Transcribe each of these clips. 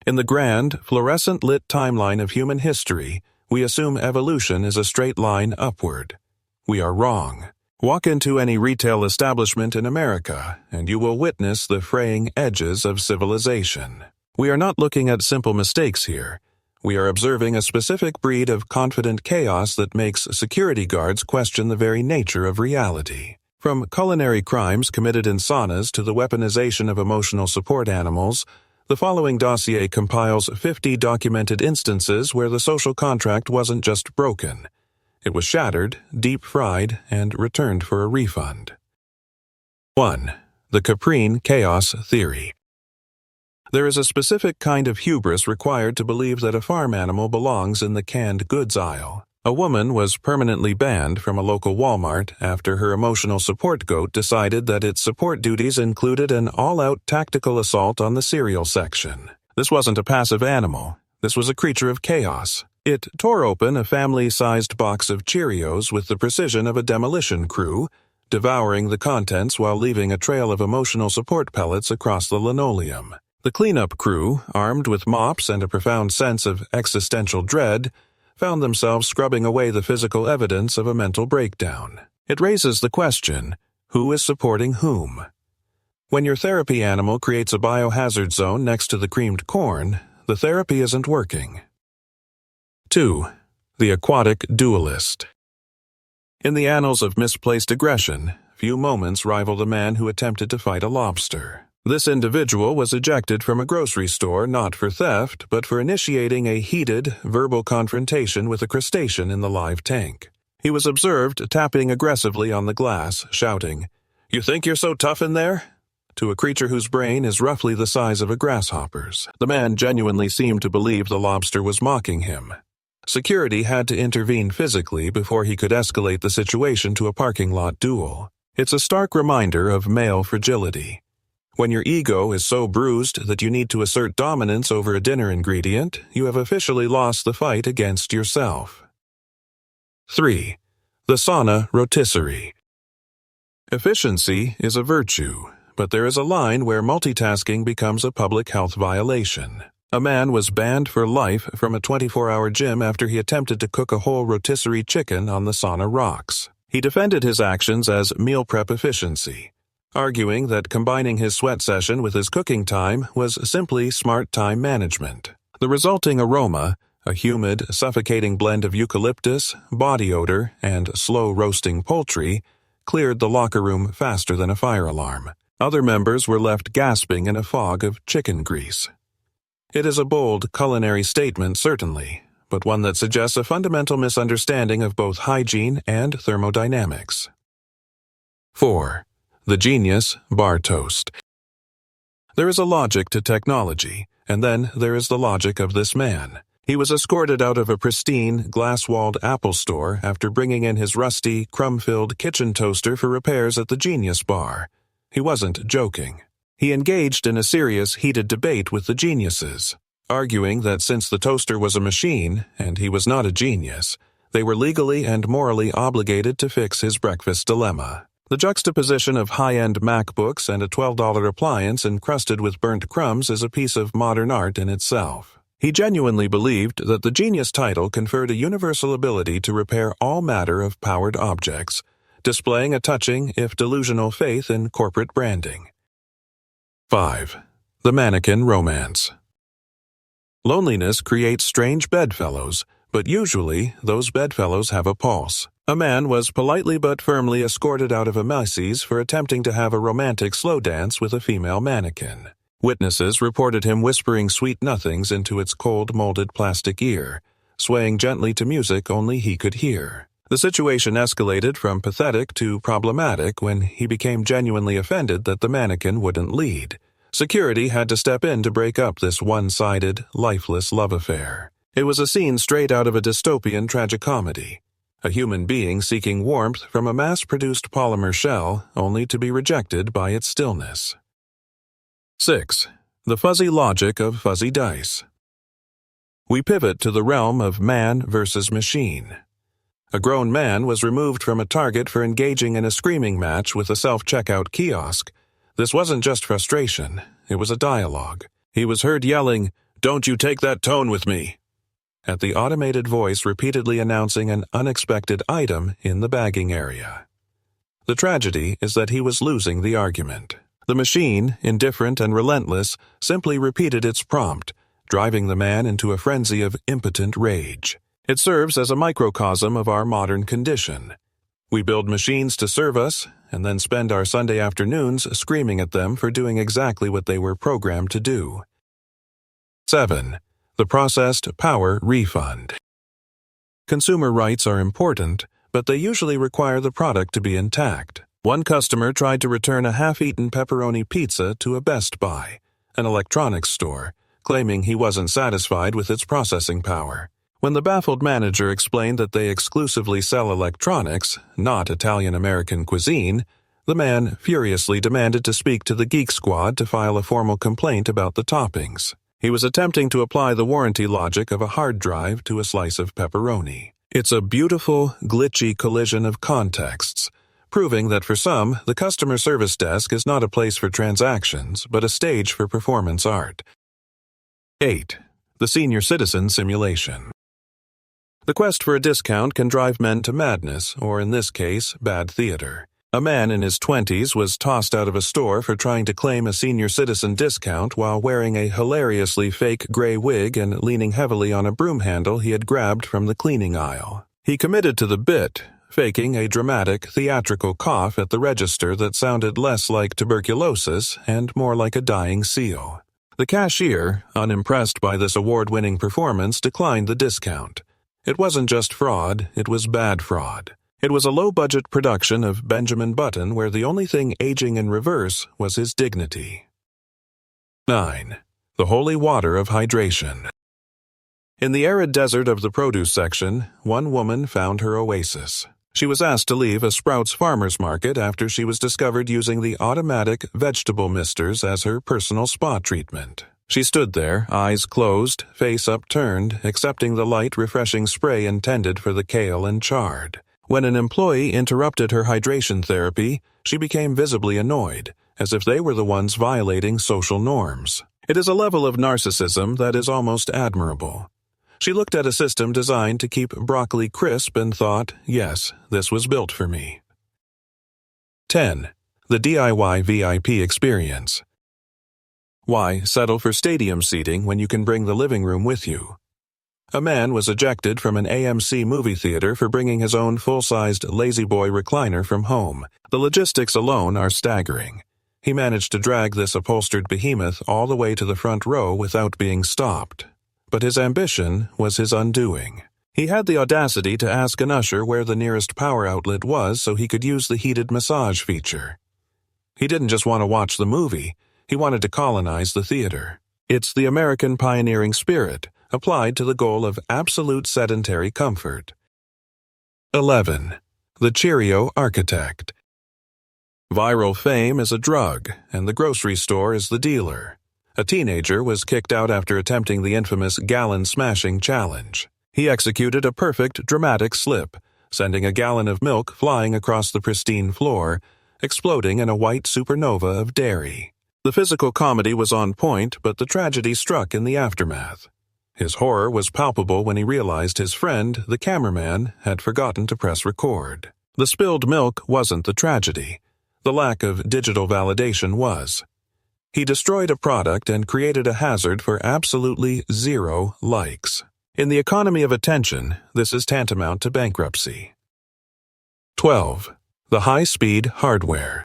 In the grand, fluorescent-lit timeline of human history, we assume evolution is a straight line upward. We are wrong. Walk into any retail establishment in America, and you will witness the fraying edges of civilization. We are not looking at simple mistakes here. We are observing a specific breed of confident chaos that makes security guards question the very nature of reality. From culinary crimes committed in saunas to the weaponization of emotional support animals, the following dossier compiles 50 documented instances where the social contract wasn't just broken. It was shattered, deep-fried, and returned for a refund. 1. The Caprine Chaos Theory. There is a specific kind of hubris required to believe that a farm animal belongs in the canned goods aisle. A woman was permanently banned from a local Walmart after her emotional support goat decided that its support duties included an all-out tactical assault on the cereal section. This wasn't a passive animal. This was a creature of chaos. It tore open a family-sized box of Cheerios with the precision of a demolition crew, devouring the contents while leaving a trail of emotional support pellets across the linoleum. The cleanup crew, armed with mops and a profound sense of existential dread, found themselves scrubbing away the physical evidence of a mental breakdown. It raises the question, who is supporting whom? When your therapy animal creates a biohazard zone next to the creamed corn, the therapy isn't working. 2. The Aquatic Duelist. In the annals of misplaced aggression, few moments rival the man who attempted to fight a lobster. This individual was ejected from a grocery store not for theft, but for initiating a heated, verbal confrontation with a crustacean in the live tank. He was observed tapping aggressively on the glass, shouting, "You think you're so tough in there?" to a creature whose brain is roughly the size of a grasshopper's. The man genuinely seemed to believe the lobster was mocking him. Security had to intervene physically before he could escalate the situation to a parking lot duel. It's a stark reminder of male fragility. When your ego is so bruised that you need to assert dominance over a dinner ingredient, you have officially lost the fight against yourself. 3. The Sauna Rotisserie. Efficiency is a virtue, but there is a line where multitasking becomes a public health violation. A man was banned for life from a 24-hour gym after he attempted to cook a whole rotisserie chicken on the sauna rocks. He defended his actions as meal prep efficiency, arguing that combining his sweat session with his cooking time was simply smart time management. The resulting aroma, a humid, suffocating blend of eucalyptus, body odor, and slow-roasting poultry, cleared the locker room faster than a fire alarm. Other members were left gasping in a fog of chicken grease. It is a bold culinary statement, certainly, but one that suggests a fundamental misunderstanding of both hygiene and thermodynamics. 4. The Genius Bar Toast. There is a logic to technology, and then there is the logic of this man. He was escorted out of a pristine, glass-walled Apple store after bringing in his rusty, crumb-filled kitchen toaster for repairs at the Genius Bar. He wasn't joking. He engaged in a serious, heated debate with the geniuses, arguing that since the toaster was a machine, and he was not a genius, they were legally and morally obligated to fix his breakfast dilemma. The juxtaposition of high-end MacBooks and a $12 appliance encrusted with burnt crumbs is a piece of modern art in itself. He genuinely believed that the genius title conferred a universal ability to repair all matter of powered objects, displaying a touching, if delusional, faith in corporate branding. 5. The Mannequin Romance. Loneliness creates strange bedfellows, but usually those bedfellows have a pulse. A man was politely but firmly escorted out of a Macy's for attempting to have a romantic slow dance with a female mannequin. Witnesses reported him whispering sweet nothings into its cold, molded plastic ear, swaying gently to music only he could hear. The situation escalated from pathetic to problematic when he became genuinely offended that the mannequin wouldn't lead. Security had to step in to break up this one-sided, lifeless love affair. It was a scene straight out of a dystopian tragicomedy. A human being seeking warmth from a mass-produced polymer shell only to be rejected by its stillness. 6. The Fuzzy Logic of Fuzzy Dice. We pivot to the realm of man versus machine. A grown man was removed from a Target for engaging in a screaming match with a self-checkout kiosk. This wasn't just frustration, it was a dialogue. He was heard yelling, "Don't you take that tone with me," at the automated voice repeatedly announcing an unexpected item in the bagging area. The tragedy is that he was losing the argument. The machine, indifferent and relentless, simply repeated its prompt, driving the man into a frenzy of impotent rage. It serves as a microcosm of our modern condition. We build machines to serve us, and then spend our Sunday afternoons screaming at them for doing exactly what they were programmed to do. 7. The processed power refund. Consumer rights are important, but they usually require the product to be intact. One customer tried to return a half-eaten pepperoni pizza to a Best Buy, an electronics store, claiming he wasn't satisfied with its processing power. When the baffled manager explained that they exclusively sell electronics, not Italian-American cuisine, the man furiously demanded to speak to the Geek Squad to file a formal complaint about the toppings. He was attempting to apply the warranty logic of a hard drive to a slice of pepperoni. It's a beautiful, glitchy collision of contexts, proving that for some, the customer service desk is not a place for transactions, but a stage for performance art. 8. The senior citizen simulation. The quest for a discount can drive men to madness, or in this case, bad theater. A man in his 20s was tossed out of a store for trying to claim a senior citizen discount while wearing a hilariously fake gray wig and leaning heavily on a broom handle he had grabbed from the cleaning aisle. He committed to the bit, faking a dramatic, theatrical cough at the register that sounded less like tuberculosis and more like a dying seal. The cashier, unimpressed by this award-winning performance, declined the discount. It wasn't just fraud, it was bad fraud. It was a low-budget production of Benjamin Button where the only thing aging in reverse was his dignity. 9. The holy water of hydration. In the arid desert of the produce section, one woman found her oasis. She was asked to leave a Sprouts Farmers Market after she was discovered using the automatic vegetable misters as her personal spa treatment. She stood there, eyes closed, face upturned, accepting the light, refreshing spray intended for the kale and chard. When an employee interrupted her hydration therapy, she became visibly annoyed, as if they were the ones violating social norms. It is a level of narcissism that is almost admirable. She looked at a system designed to keep broccoli crisp and thought, yes, this was built for me. 10. The DIY VIP experience. Why settle for stadium seating when you can bring the living room with you? A man was ejected from an AMC movie theater for bringing his own full-sized La-Z-Boy recliner from home. The logistics alone are staggering. He managed to drag this upholstered behemoth all the way to the front row without being stopped. But his ambition was his undoing. He had the audacity to ask an usher where the nearest power outlet was so he could use the heated massage feature. He didn't just want to watch the movie, he wanted to colonize the theater. It's the American pioneering spirit, applied to the goal of absolute sedentary comfort. 11. The Cheerio Architect. Viral fame is a drug, and the grocery store is the dealer. A teenager was kicked out after attempting the infamous gallon-smashing challenge. He executed a perfect, dramatic slip, sending a gallon of milk flying across the pristine floor, exploding in a white supernova of dairy. The physical comedy was on point, but the tragedy struck in the aftermath. His horror was palpable when he realized his friend, the cameraman, had forgotten to press record. The spilled milk wasn't the tragedy. The lack of digital validation was. He destroyed a product and created a hazard for absolutely 0 likes. In the economy of attention, this is tantamount to bankruptcy. 12. The high-speed hardware.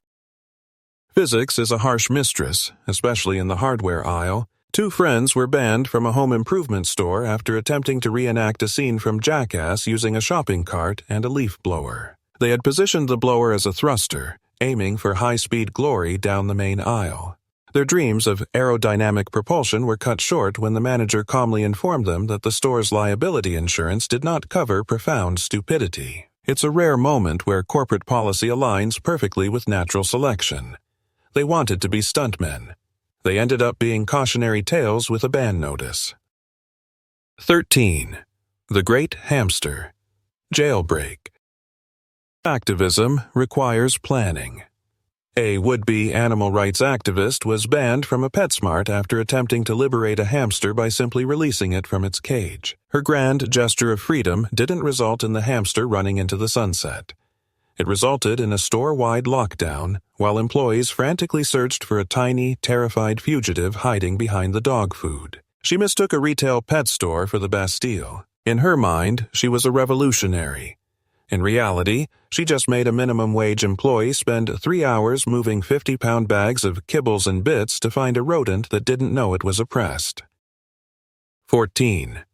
Physics is a harsh mistress, especially in the hardware aisle. 2 friends were banned from a home improvement store after attempting to reenact a scene from Jackass using a shopping cart and a leaf blower. They had positioned the blower as a thruster, aiming for high-speed glory down the main aisle. Their dreams of aerodynamic propulsion were cut short when the manager calmly informed them that the store's liability insurance did not cover profound stupidity. It's a rare moment where corporate policy aligns perfectly with natural selection. They wanted to be stuntmen. They ended up being cautionary tales with a ban notice. 13. The Great Hamster. Jailbreak. Activism requires planning. A would-be animal rights activist was banned from a PetSmart after attempting to liberate a hamster by simply releasing it from its cage. Her grand gesture of freedom didn't result in the hamster running into the sunset. It resulted in a store-wide lockdown while employees frantically searched for a tiny, terrified fugitive hiding behind the dog food. She mistook a retail pet store for the Bastille. In her mind, she was a revolutionary. In reality, she just made a minimum wage employee spend 3 hours moving 50-pound bags of kibbles and bits to find a rodent that didn't know it was oppressed. 14.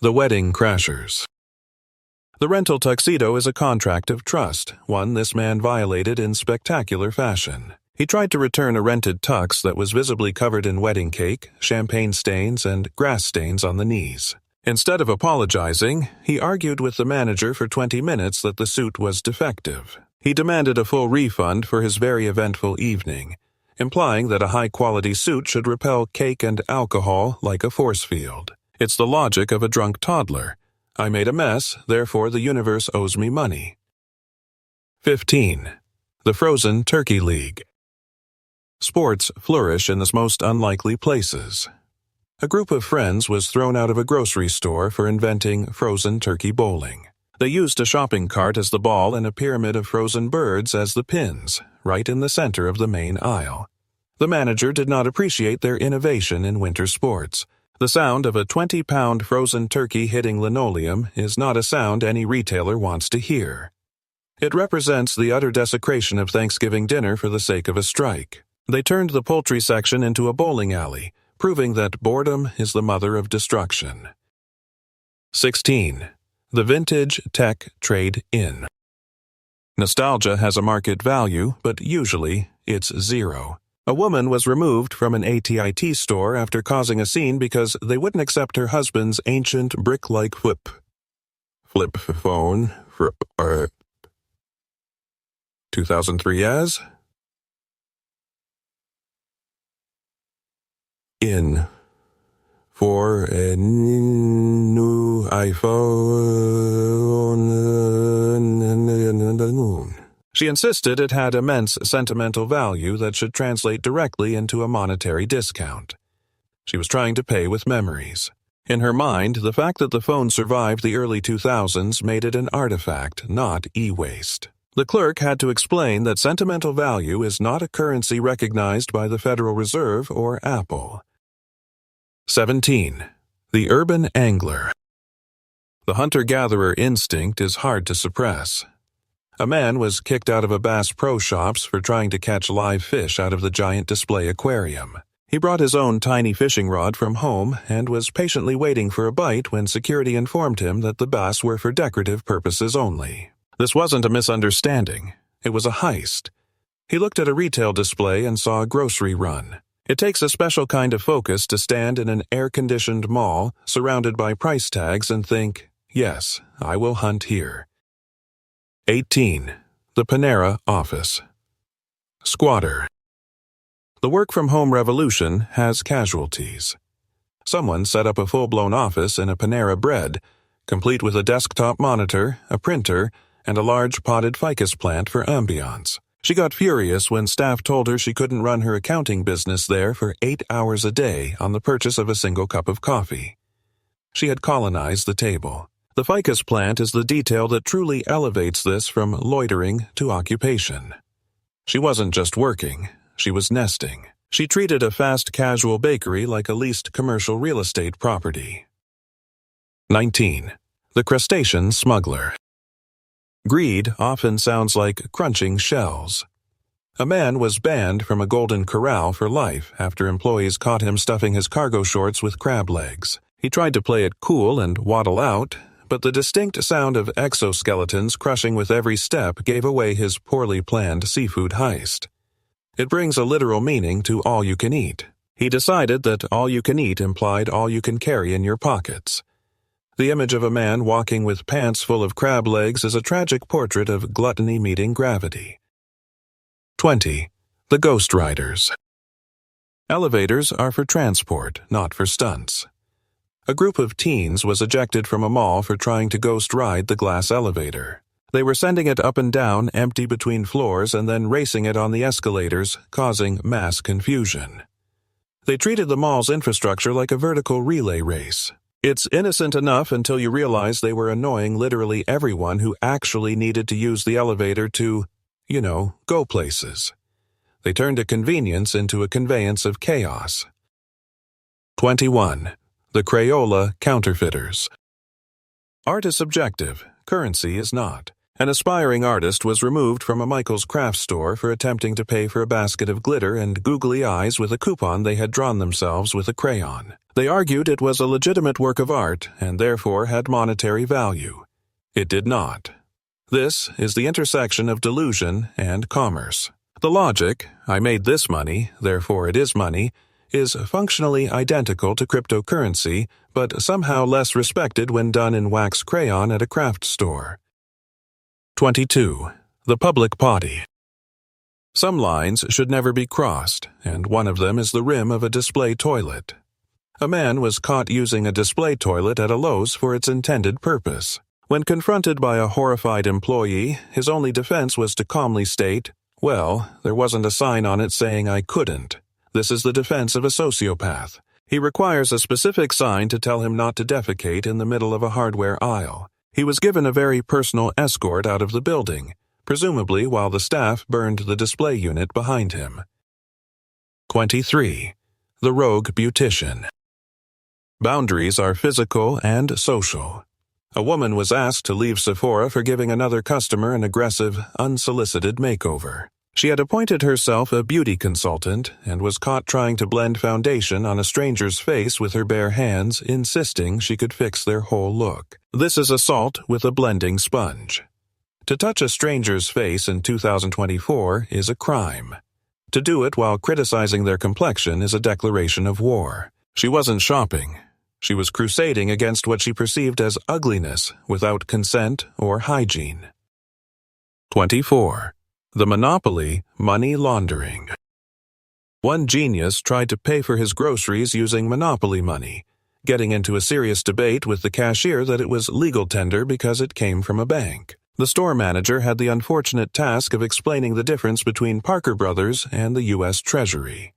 The Wedding Crashers. The rental tuxedo is a contract of trust, one this man violated in spectacular fashion. He tried to return a rented tux that was visibly covered in wedding cake, champagne stains, and grass stains on the knees. Instead of apologizing, he argued with the manager for 20 minutes that the suit was defective. He demanded a full refund for his very eventful evening, implying that a high-quality suit should repel cake and alcohol like a force field. It's the logic of a drunk toddler. I made a mess, therefore the universe owes me money. 15. The Frozen Turkey League. Sports flourish in the most unlikely places. A group of friends was thrown out of a grocery store for inventing frozen turkey bowling. They used a shopping cart as the ball and a pyramid of frozen birds as the pins, right in the center of the main aisle. The manager did not appreciate their innovation in winter sports. The sound of a 20-pound frozen turkey hitting linoleum is not a sound any retailer wants to hear. It represents the utter desecration of Thanksgiving dinner for the sake of a strike. They turned the poultry section into a bowling alley, proving that boredom is the mother of destruction. 16. The Vintage Tech Trade-In. Nostalgia has a market value, but usually it's zero. A woman was removed from an AT&T store after causing a scene because they wouldn't accept her husband's ancient brick-like flip phone for 2003 as in for a new iPhone. She insisted it had immense sentimental value that should translate directly into a monetary discount. She was trying to pay with memories. In her mind, the fact that the phone survived the early 2000s made it an artifact, not e-waste. The clerk had to explain that sentimental value is not a currency recognized by the Federal Reserve or Apple. 17. The Urban Angler. The hunter-gatherer instinct is hard to suppress. A man was kicked out of a Bass Pro Shops for trying to catch live fish out of the giant display aquarium. He brought his own tiny fishing rod from home and was patiently waiting for a bite when security informed him that the bass were for decorative purposes only. This wasn't a misunderstanding. It was a heist. He looked at a retail display and saw a grocery run. It takes a special kind of focus to stand in an air-conditioned mall surrounded by price tags and think, yes, I will hunt here. 18. The Panera Office. Squatter. The work-from-home revolution has casualties. Someone set up a full-blown office in a Panera Bread, complete with a desktop monitor, a printer, and a large potted ficus plant for ambiance. She got furious when staff told her she couldn't run her accounting business there for 8 hours a day on the purchase of a single cup of coffee. She had colonized the table. The ficus plant is the detail that truly elevates this from loitering to occupation. She wasn't just working, she was nesting. She treated a fast casual bakery like a leased commercial real estate property. 19. The Crustacean Smuggler. Greed often sounds like crunching shells. A man was banned from a Golden Corral for life after employees caught him stuffing his cargo shorts with crab legs. He tried to play it cool and waddle out, but the distinct sound of exoskeletons crushing with every step gave away his poorly planned seafood heist. It brings a literal meaning to all you can eat. He decided that all you can eat implied all you can carry in your pockets. The image of a man walking with pants full of crab legs is a tragic portrait of gluttony meeting gravity. 20. The Ghost Riders. Elevators are for transport, not for stunts. A group of teens was ejected from a mall for trying to ghost ride the glass elevator. They were sending it up and down, empty between floors, and then racing it on the escalators, causing mass confusion. They treated the mall's infrastructure like a vertical relay race. It's innocent enough until you realize they were annoying literally everyone who actually needed to use the elevator to, go places. They turned a convenience into a conveyance of chaos. 21. The Crayola Counterfeiters. Art is subjective, currency is not. An aspiring artist was removed from a Michael's craft store for attempting to pay for a basket of glitter and googly eyes with a coupon they had drawn themselves with a crayon. They argued it was a legitimate work of art and therefore had monetary value. It did not. This is the intersection of delusion and commerce. The logic, I made this money, therefore it is money, is functionally identical to cryptocurrency, but somehow less respected when done in wax crayon at a craft store. 22. The Public Potty. Some lines should never be crossed, and one of them is the rim of a display toilet. A man was caught using a display toilet at a Lowe's for its intended purpose. When confronted by a horrified employee, his only defense was to calmly state, "Well, there wasn't a sign on it saying I couldn't." This is the defense of a sociopath. He requires a specific sign to tell him not to defecate in the middle of a hardware aisle. He was given a very personal escort out of the building, presumably while the staff burned the display unit behind him. 23. The Rogue Beautician. Boundaries are physical and social. A woman was asked to leave Sephora for giving another customer an aggressive, unsolicited makeover. She had appointed herself a beauty consultant and was caught trying to blend foundation on a stranger's face with her bare hands, insisting she could fix their whole look. This is assault with a blending sponge. To touch a stranger's face in 2024 is a crime. To do it while criticizing their complexion is a declaration of war. She wasn't shopping. She was crusading against what she perceived as ugliness without consent or hygiene. 24. The Monopoly Money Laundering. One genius tried to pay for his groceries using Monopoly money, getting into a serious debate with the cashier that it was legal tender because it came from a bank. The store manager had the unfortunate task of explaining the difference between Parker Brothers and the U.S. Treasury.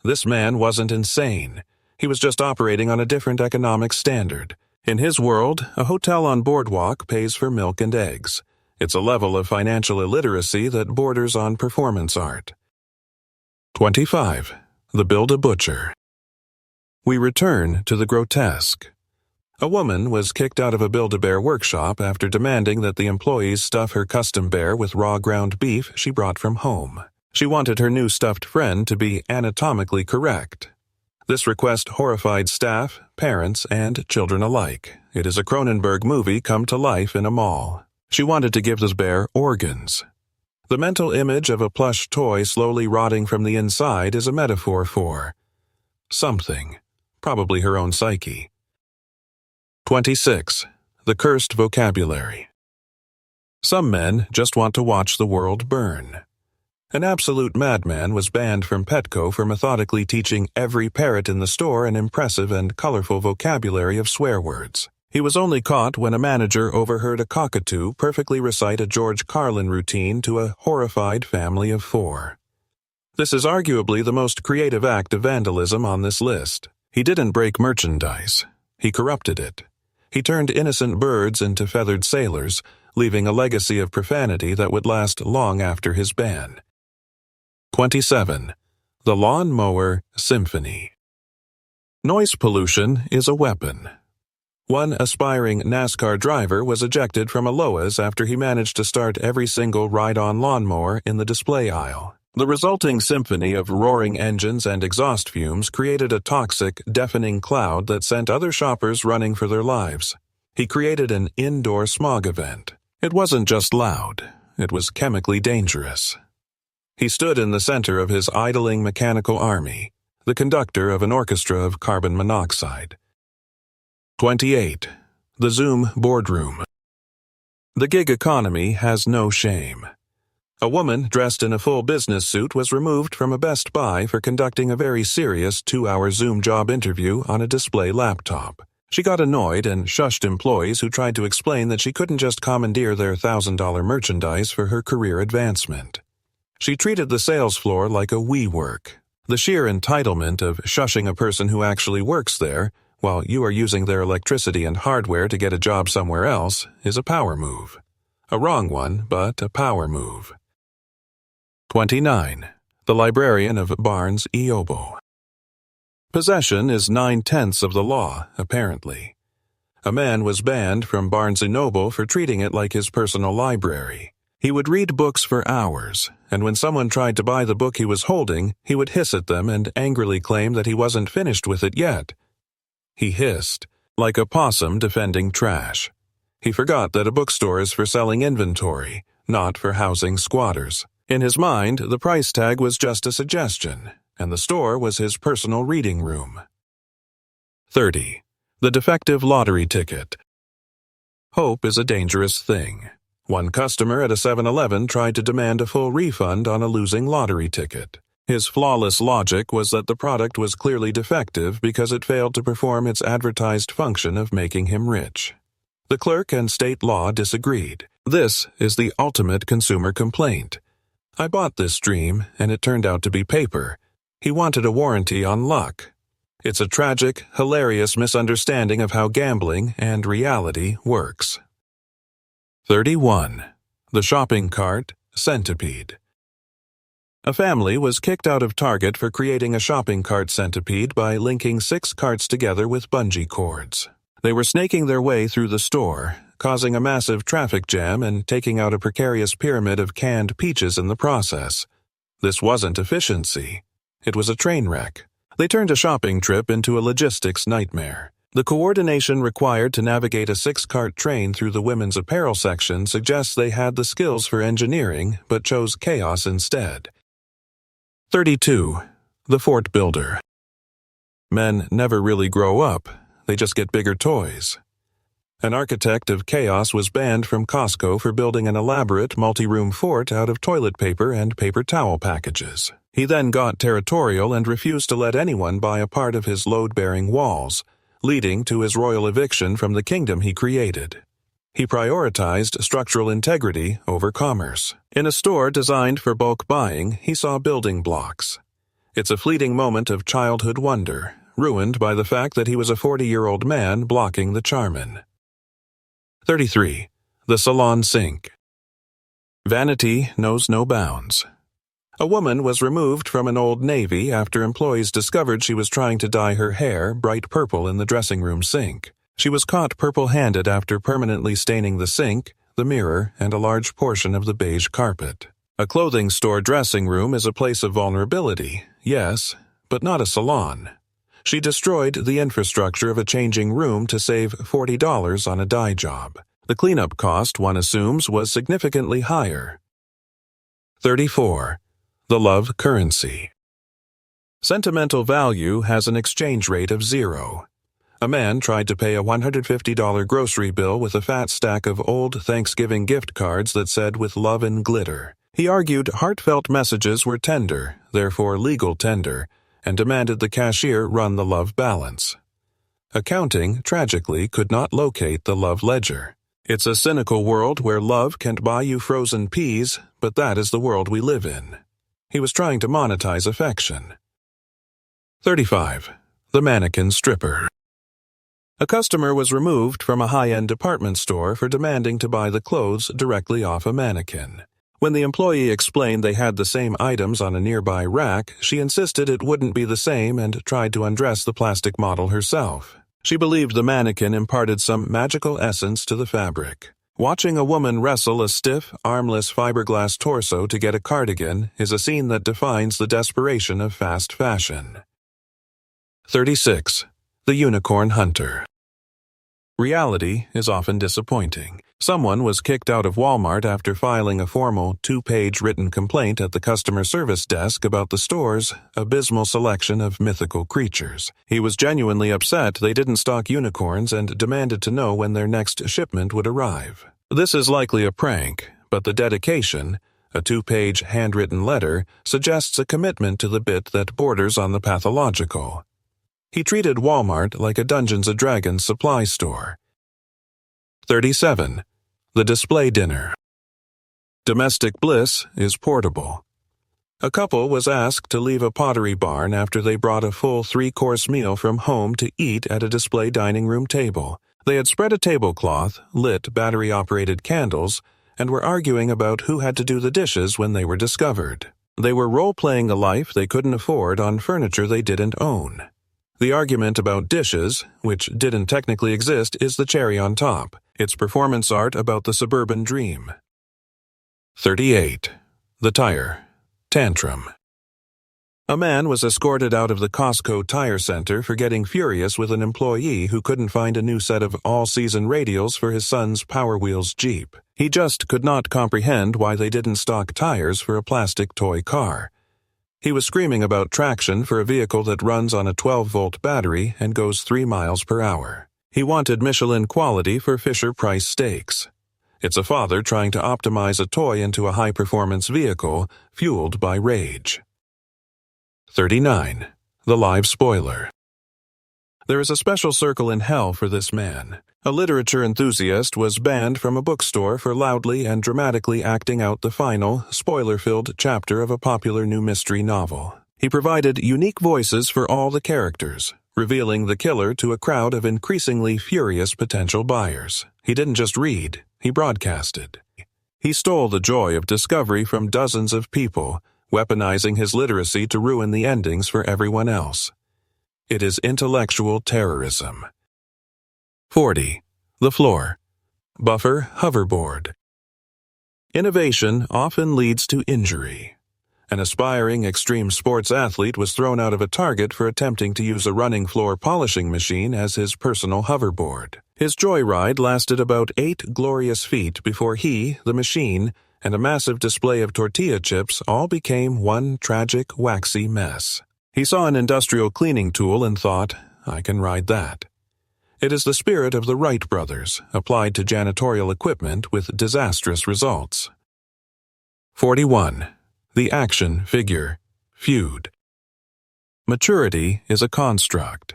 This man wasn't insane. He was just operating on a different economic standard. In his world, a hotel on Boardwalk pays for milk and eggs. It's a level of financial illiteracy that borders on performance art. 25. The Build-A-Butcher. We return to the grotesque. A woman was kicked out of a Build-A-Bear workshop after demanding that the employees stuff her custom bear with raw ground beef she brought from home. She wanted her new stuffed friend to be anatomically correct. This request horrified staff, parents, and children alike. It is a Cronenberg movie come to life in a mall. She wanted to give the bear organs. The mental image of a plush toy slowly rotting from the inside is a metaphor for something, probably her own psyche. 26. The Cursed Vocabulary. Some men just want to watch the world burn. An absolute madman was banned from Petco for methodically teaching every parrot in the store an impressive and colorful vocabulary of swear words. He was only caught when a manager overheard a cockatoo perfectly recite a George Carlin routine to a horrified family of 4. This is arguably the most creative act of vandalism on this list. He didn't break merchandise. He corrupted it. He turned innocent birds into feathered sailors, leaving a legacy of profanity that would last long after his ban. 27. The Lawn Mower Symphony. Noise pollution is a weapon. One aspiring NASCAR driver was ejected from a Lowe's after he managed to start every single ride-on lawnmower in the display aisle. The resulting symphony of roaring engines and exhaust fumes created a toxic, deafening cloud that sent other shoppers running for their lives. He created an indoor smog event. It wasn't just loud, it was chemically dangerous. He stood in the center of his idling mechanical army, the conductor of an orchestra of carbon monoxide. 28. The Zoom Boardroom. The gig economy has no shame. A woman dressed in a full business suit was removed from a Best Buy for conducting a very serious 2-hour Zoom job interview on a display laptop. She got annoyed and shushed employees who tried to explain that she couldn't just commandeer their $1,000 merchandise for her career advancement. She treated the sales floor like a WeWork. The sheer entitlement of shushing a person who actually works there, while you are using their electricity and hardware to get a job somewhere else, is a power move. A wrong one, but a power move. 29. The Librarian of Barnes Eobo. Possession is 9/10 of the law, apparently. A man was banned from Barnes & Noble for treating it like his personal library. He would read books for hours, and when someone tried to buy the book he was holding, he would hiss at them and angrily claim that he wasn't finished with it yet. He hissed, like a possum defending trash. He forgot that a bookstore is for selling inventory, not for housing squatters. In his mind, the price tag was just a suggestion, and the store was his personal reading room. 30. The Defective Lottery Ticket. Hope is a dangerous thing. One customer at a 7-Eleven tried to demand a full refund on a losing lottery ticket. His flawless logic was that the product was clearly defective because it failed to perform its advertised function of making him rich. The clerk and state law disagreed. This is the ultimate consumer complaint. I bought this dream, and it turned out to be paper. He wanted a warranty on luck. It's a tragic, hilarious misunderstanding of how gambling and reality works. 31. The Shopping Cart Centipede. A family was kicked out of Target for creating a shopping cart centipede by linking 6 carts together with bungee cords. They were snaking their way through the store, causing a massive traffic jam and taking out a precarious pyramid of canned peaches in the process. This wasn't efficiency. It was a train wreck. They turned a shopping trip into a logistics nightmare. The coordination required to navigate a 6-cart train through the women's apparel section suggests they had the skills for engineering, but chose chaos instead. 32. The Fort Builder. Men never really grow up, they just get bigger toys. An architect of chaos was banned from Costco for building an elaborate multi-room fort out of toilet paper and paper towel packages. He then got territorial and refused to let anyone buy a part of his load-bearing walls, leading to his royal eviction from the kingdom he created. He prioritized structural integrity over commerce. In a store designed for bulk buying, he saw building blocks. It's a fleeting moment of childhood wonder, ruined by the fact that he was a 40-year-old man blocking the Charmin. 33. The Salon Sink. Vanity knows no bounds. A woman was removed from an Old Navy after employees discovered she was trying to dye her hair bright purple in the dressing room sink. She was caught purple-handed after permanently staining the sink, the mirror, and a large portion of the beige carpet. A clothing store dressing room is a place of vulnerability, yes, but not a salon. She destroyed the infrastructure of a changing room to save $40 on a dye job. The cleanup cost, one assumes, was significantly higher. 34. The Love Currency. Sentimental value has an exchange rate of 0. A man tried to pay a $150 grocery bill with a fat stack of old Thanksgiving gift cards that said "with love and glitter." He argued heartfelt messages were tender, therefore legal tender, and demanded the cashier run the love balance. Accounting, tragically, could not locate the love ledger. It's a cynical world where love can't buy you frozen peas, but that is the world we live in. He was trying to monetize affection. 35. The Mannequin Stripper. A customer was removed from a high-end department store for demanding to buy the clothes directly off a mannequin. When the employee explained they had the same items on a nearby rack, she insisted it wouldn't be the same and tried to undress the plastic model herself. She believed the mannequin imparted some magical essence to the fabric. Watching a woman wrestle a stiff, armless fiberglass torso to get a cardigan is a scene that defines the desperation of fast fashion. 36. The Unicorn Hunter. Reality is often disappointing. Someone was kicked out of Walmart after filing a formal 2-page written complaint at the customer service desk about the store's abysmal selection of mythical creatures. He was genuinely upset they didn't stock unicorns and demanded to know when their next shipment would arrive. This is likely a prank, but the dedication, a 2-page handwritten letter, suggests a commitment to the bit that borders on the pathological. He treated Walmart like a Dungeons & Dragons supply store. 37. The display dinner. Domestic bliss is portable. A couple was asked to leave a pottery barn after they brought a full 3-course meal from home to eat at a display dining room table. They had spread a tablecloth, lit battery-operated candles, and were arguing about who had to do the dishes when they were discovered. They were role-playing a life they couldn't afford on furniture they didn't own. The argument about dishes, which didn't technically exist, is the cherry on top. It's performance art about the suburban dream. 38. The Tire Tantrum. A man was escorted out of the Costco Tire Center for getting furious with an employee who couldn't find a new set of all-season radials for his son's Power Wheels Jeep. He just could not comprehend why they didn't stock tires for a plastic toy car. He was screaming about traction for a vehicle that runs on a 12-volt battery and goes 3 miles per hour. He wanted Michelin quality for Fisher-Price steaks. It's a father trying to optimize a toy into a high-performance vehicle, fueled by rage. 39. The Live Spoiler. There is a special circle in hell for this man. A literature enthusiast was banned from a bookstore for loudly and dramatically acting out the final, spoiler-filled chapter of a popular new mystery novel. He provided unique voices for all the characters, revealing the killer to a crowd of increasingly furious potential buyers. He didn't just read, he broadcasted. He stole the joy of discovery from dozens of people, weaponizing his literacy to ruin the endings for everyone else. It is intellectual terrorism. 40. The Floor. Buffer Hoverboard. Innovation often leads to injury. An aspiring extreme sports athlete was thrown out of a Target for attempting to use a running floor polishing machine as his personal hoverboard. His joyride lasted about 8 glorious feet before he, the machine, and a massive display of tortilla chips all became one tragic, waxy mess. He saw an industrial cleaning tool and thought, I can ride that. It is the spirit of the Wright brothers, applied to janitorial equipment with disastrous results. 41. The Action Figure Feud. Maturity is a construct.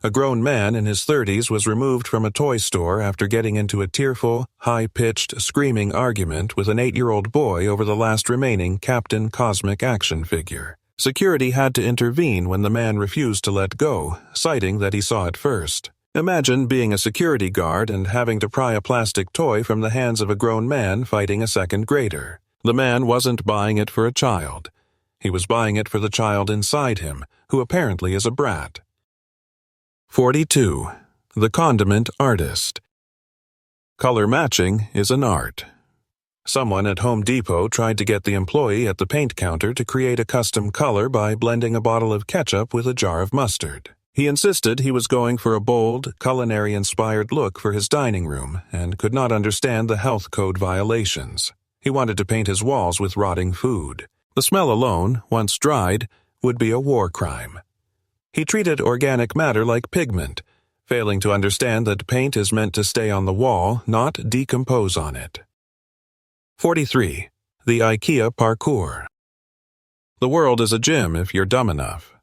A grown man in his 30s was removed from a toy store after getting into a tearful, high-pitched, screaming argument with an 8-year-old boy over the last remaining Captain Cosmic action figure. Security had to intervene when the man refused to let go, citing that he saw it first. Imagine being a security guard and having to pry a plastic toy from the hands of a grown man fighting a second grader. The man wasn't buying it for a child. He was buying it for the child inside him, who apparently is a brat. 42. The Condiment Artist. Color matching is an art. Someone at Home Depot tried to get the employee at the paint counter to create a custom color by blending a bottle of ketchup with a jar of mustard. He insisted he was going for a bold, culinary-inspired look for his dining room and could not understand the health code violations. He wanted to paint his walls with rotting food. The smell alone, once dried, would be a war crime. He treated organic matter like pigment, failing to understand that paint is meant to stay on the wall, not decompose on it. 43. The IKEA Parkour. The world is a gym if you're dumb enough.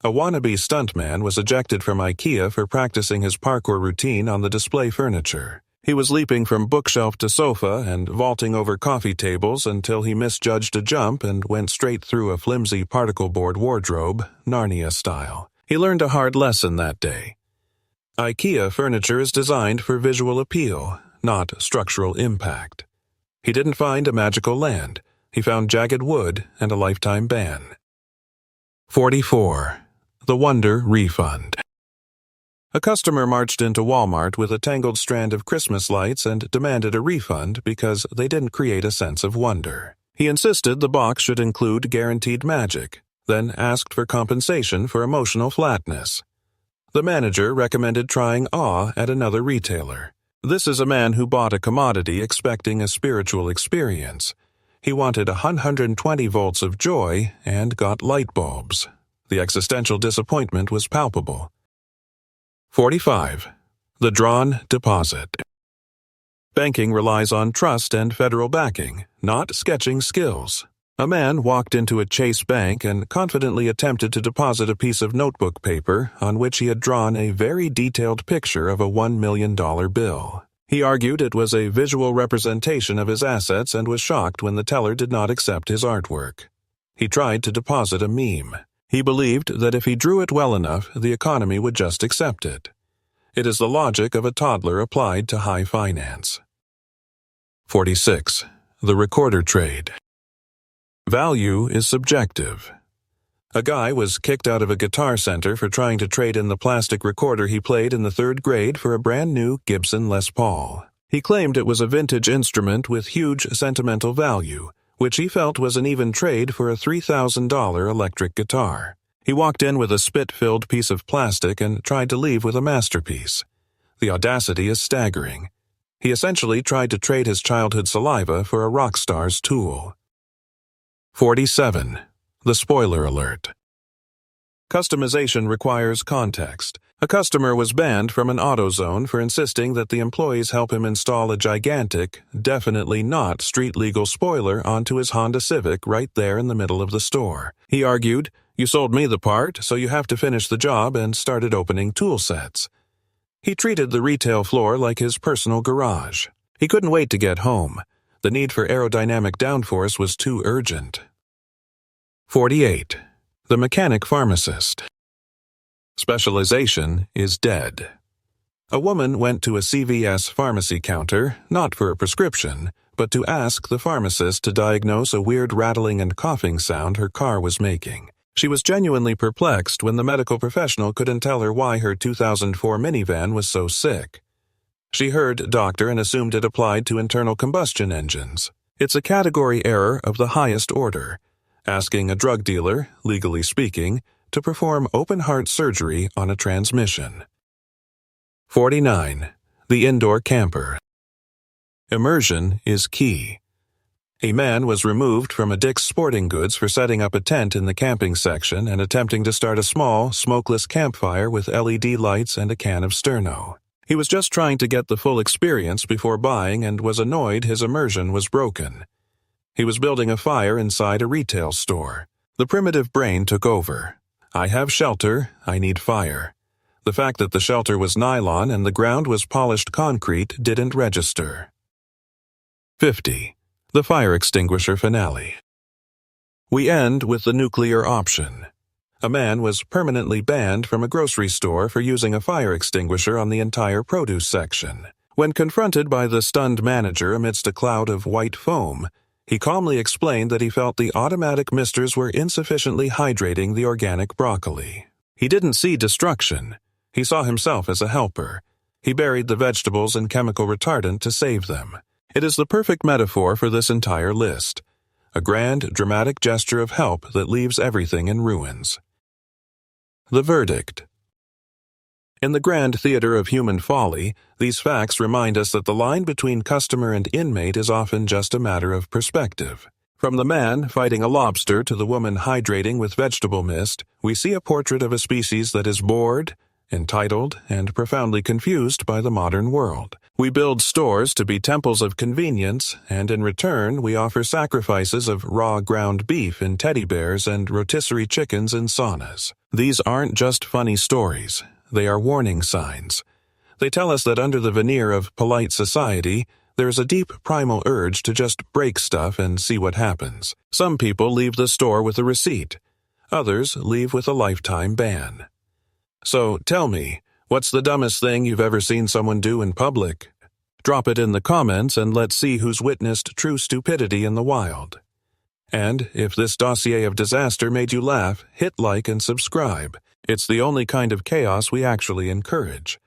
A wannabe stuntman was ejected from IKEA for practicing his parkour routine on the display furniture. He was leaping from bookshelf to sofa and vaulting over coffee tables until he misjudged a jump and went straight through a flimsy particle board wardrobe, Narnia style. He learned a hard lesson that day. IKEA furniture is designed for visual appeal, not structural impact. He didn't find a magical land. He found jagged wood and a lifetime ban. 44. The Wonder Refund. A customer marched into Walmart with a tangled strand of Christmas lights and demanded a refund because they didn't create a sense of wonder. He insisted the box should include guaranteed magic, then asked for compensation for emotional flatness. The manager recommended trying awe at another retailer. This is a man who bought a commodity expecting a spiritual experience. He wanted 120 volts of joy and got light bulbs. The existential disappointment was palpable. 45. The Drawn Deposit. Banking relies on trust and federal backing, not sketching skills. A man walked into a Chase bank and confidently attempted to deposit a piece of notebook paper on which he had drawn a very detailed picture of a $1 million bill. He argued it was a visual representation of his assets and was shocked when the teller did not accept his artwork. He tried to deposit a meme. He believed that if he drew it well enough, the economy would just accept it. It is the logic of a toddler applied to high finance. 46. The recorder trade. Value is subjective. A guy was kicked out of a guitar center for trying to trade in the plastic recorder he played in the 3rd grade for a brand new Gibson Les Paul. He claimed it was a vintage instrument with huge sentimental value, which he felt was an even trade for a $3,000 electric guitar. He walked in with a spit-filled piece of plastic and tried to leave with a masterpiece. The audacity is staggering. He essentially tried to trade his childhood saliva for a rock star's tool. 47. The spoiler alert. Customization requires context. A customer was banned from an AutoZone for insisting that the employees help him install a gigantic, definitely not street-legal spoiler onto his Honda Civic right there in the middle of the store. He argued, "You sold me the part, so you have to finish the job," and started opening tool sets. He treated the retail floor like his personal garage. He couldn't wait to get home. The need for aerodynamic downforce was too urgent. 48. The Mechanic Pharmacist. Specialization is dead. A woman went to a CVS pharmacy counter, not for a prescription, but to ask the pharmacist to diagnose a weird rattling and coughing sound her car was making. She was genuinely perplexed when the medical professional couldn't tell her why her 2004 minivan was so sick. She heard doctor and assumed it applied to internal combustion engines. It's a category error of the highest order, asking a drug dealer, legally speaking, to perform open-heart surgery on a transmission. 49. The Indoor Camper. Immersion is key. A man was removed from a Dick's Sporting Goods for setting up a tent in the camping section and attempting to start a small, smokeless campfire with LED lights and a can of Sterno. He was just trying to get the full experience before buying and was annoyed his immersion was broken. He was building a fire inside a retail store. The primitive brain took over. I have shelter, I need fire. The fact that the shelter was nylon and the ground was polished concrete didn't register. 50. The fire extinguisher finale. We end with the nuclear option. A man was permanently banned from a grocery store for using a fire extinguisher on the entire produce section. When confronted by the stunned manager amidst a cloud of white foam, he calmly explained that he felt the automatic misters were insufficiently hydrating the organic broccoli. He didn't see destruction. He saw himself as a helper. He buried the vegetables in chemical retardant to save them. It is the perfect metaphor for this entire list. A grand, dramatic gesture of help that leaves everything in ruins. The verdict. In the grand theater of human folly, these facts remind us that the line between customer and inmate is often just a matter of perspective. From the man fighting a lobster to the woman hydrating with vegetable mist, we see a portrait of a species that is bored, entitled, and profoundly confused by the modern world. We build stores to be temples of convenience, and in return we offer sacrifices of raw ground beef in teddy bears and rotisserie chickens in saunas. These aren't just funny stories. They are warning signs. They tell us that under the veneer of polite society, there is a deep primal urge to just break stuff and see what happens. Some people leave the store with a receipt. Others leave with a lifetime ban. So tell me, what's the dumbest thing you've ever seen someone do in public? Drop it in the comments and let's see who's witnessed true stupidity in the wild. And if this dossier of disaster made you laugh, hit like and subscribe. It's the only kind of chaos we actually encourage.